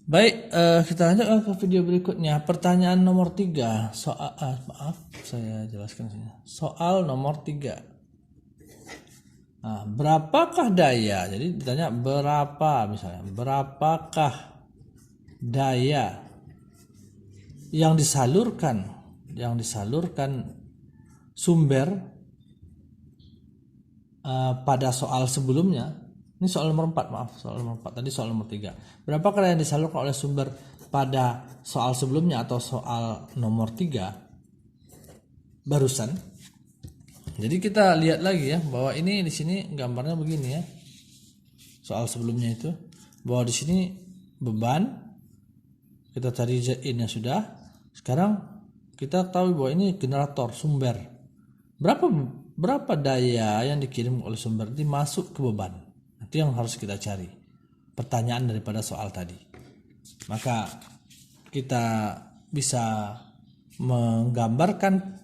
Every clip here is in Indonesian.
Baik, kita lanjut ke video berikutnya. Pertanyaan nomor 3. Maaf, saya jelaskan sini. Soal nomor 3. Nah, berapakah daya? Jadi ditanya berapa misalnya. Berapakah daya yang disalurkan sumber pada soal sebelumnya. Ini soal nomor 4, maaf, soal nomor 4. Tadi soal nomor 3. Berapakah yang disalurkan oleh sumber pada soal sebelumnya atau soal nomor 3 barusan? Jadi kita lihat lagi ya bahwa ini di sini gambarnya begini ya. Soal sebelumnya itu bahwa di sini beban, kita cari Zin-nya sudah. Sekarang kita tahu bahwa ini generator sumber. Berapa daya yang dikirim oleh sumber ini masuk ke beban? Itu yang harus kita cari. Pertanyaan daripada soal tadi. Maka kita bisa menggambarkan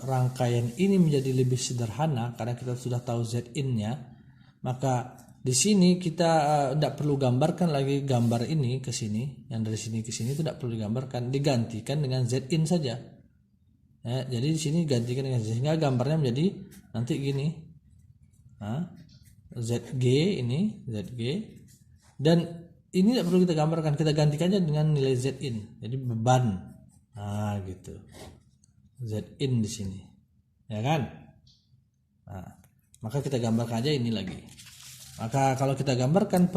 rangkaian ini menjadi lebih sederhana karena kita sudah tahu Zin-nya. Maka di sini kita tidak perlu gambarkan lagi gambar ini ke sini, yang dari sini ke sini itu tidak perlu digambarkan, digantikan dengan Zin saja. Ya, jadi di sini gantikan dengan Z, sehingga gambarnya menjadi nanti gini. ZG ini ZG, dan ini tidak perlu kita gambarkan, kita gantikannya dengan nilai Zin. Jadi beban. Nah, gitu. Zin di sini. Ya kan? Nah, maka kita gambarkan aja ini lagi. Maka kalau kita gambarkan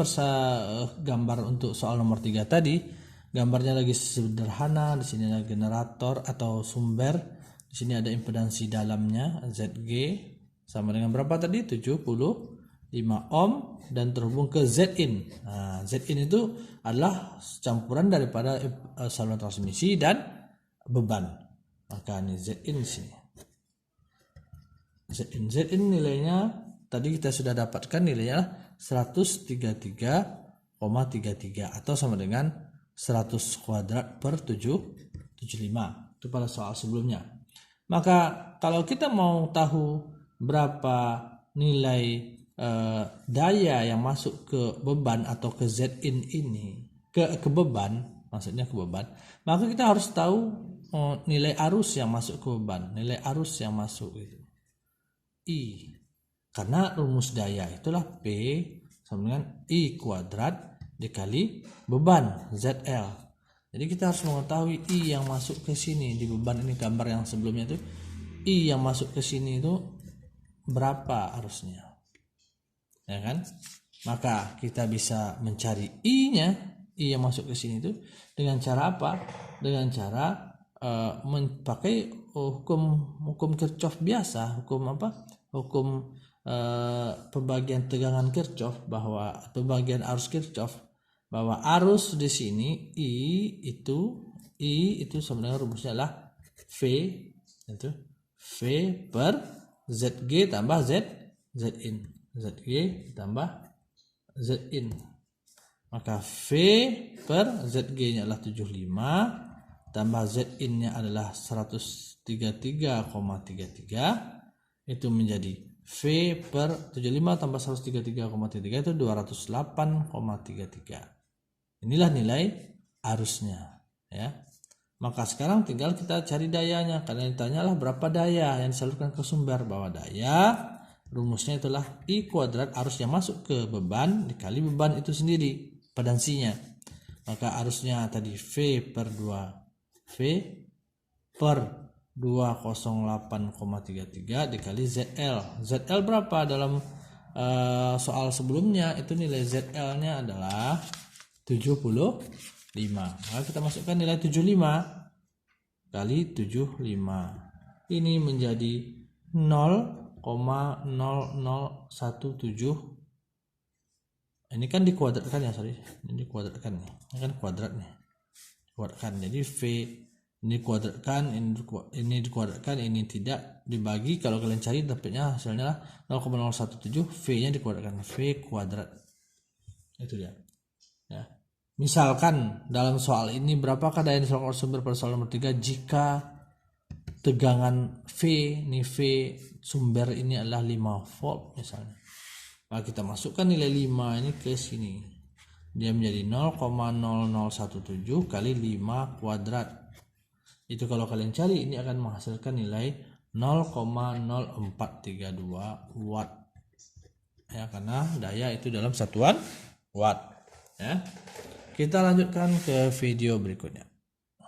gambar untuk soal nomor 3 tadi, gambarnya lagi sederhana. Di sini ada generator atau sumber. Di sini ada impedansi dalamnya ZG sama dengan berapa tadi? 75 ohm dan terhubung ke Zin. Nah, Zin itu adalah campuran daripada saluran transmisi dan beban. Maka ini Zin di sini. Zin nilainya tadi kita sudah dapatkan nilainya 133,33 atau sama dengan 100 kuadrat per 775. Itu pada soal sebelumnya. Maka kalau kita mau tahu berapa nilai daya yang masuk ke beban atau ke Zin ini, ke beban, maksudnya ke beban, maka kita harus tahu nilai arus yang masuk ke beban. Nilai arus yang masuk itu I, karena rumus daya itulah P sama dengan I kuadrat dikali beban ZL. Jadi kita harus mengetahui I yang masuk ke sini di beban ini, gambar yang sebelumnya itu I yang masuk ke sini itu berapa arusnya, ya kan? Maka kita bisa mencari I-nya, I yang masuk ke sini itu dengan cara apa? Dengan cara memakai hukum Kirchhoff biasa, hukum apa? Hukum pembagian tegangan Kirchhoff, bahwa pembagian arus Kirchhoff, bahwa arus di sini I itu sebenarnya rumusnya adalah V, itu V per ZG tambah Zin. ZG tambah Zin. Maka V per ZG nya adalah 75 tambah Zin nya adalah 133,33, itu menjadi V per 75 tambah 133,33 itu 208,33. Inilah nilai arusnya, ya. Maka sekarang tinggal kita cari dayanya, karena ditanyalah berapa daya yang disalurkan ke sumber. Bahwa daya rumusnya itulah I kuadrat arus yang masuk ke beban dikali beban itu sendiri, impedansinya. Maka arusnya tadi V per 208,33 dikali ZL. ZL berapa dalam soal sebelumnya? Itu nilai ZL nya adalah 75. Maka kita masukkan nilai 75 kali 75. Ini menjadi 0,0017. Ini kan dikuadratkan ya, sorry. Ini dikuadratkan nih. Ini kan kuadrat nih. Kuadratkan. Jadi V ini dikuadratkan, ini dikuadratkan, ini tidak dibagi. Kalau kalian cari dapatnya hasilnya 0,017. V-nya dikuadratkan, V kuadrat. Itu dia. Ya. Misalkan dalam soal ini berapakah daya yang disalurkan oleh sumber pada soal nomor 3 jika tegangan V, ini V sumber ini adalah 5 volt misalnya. Nah, kita masukkan nilai 5 ini ke sini. Dia menjadi 0,0017 kali 5 kuadrat. Itu kalau kalian cari, ini akan menghasilkan nilai 0,0432 watt. Ya, karena daya itu dalam satuan watt. Ya. Kita lanjutkan ke video berikutnya.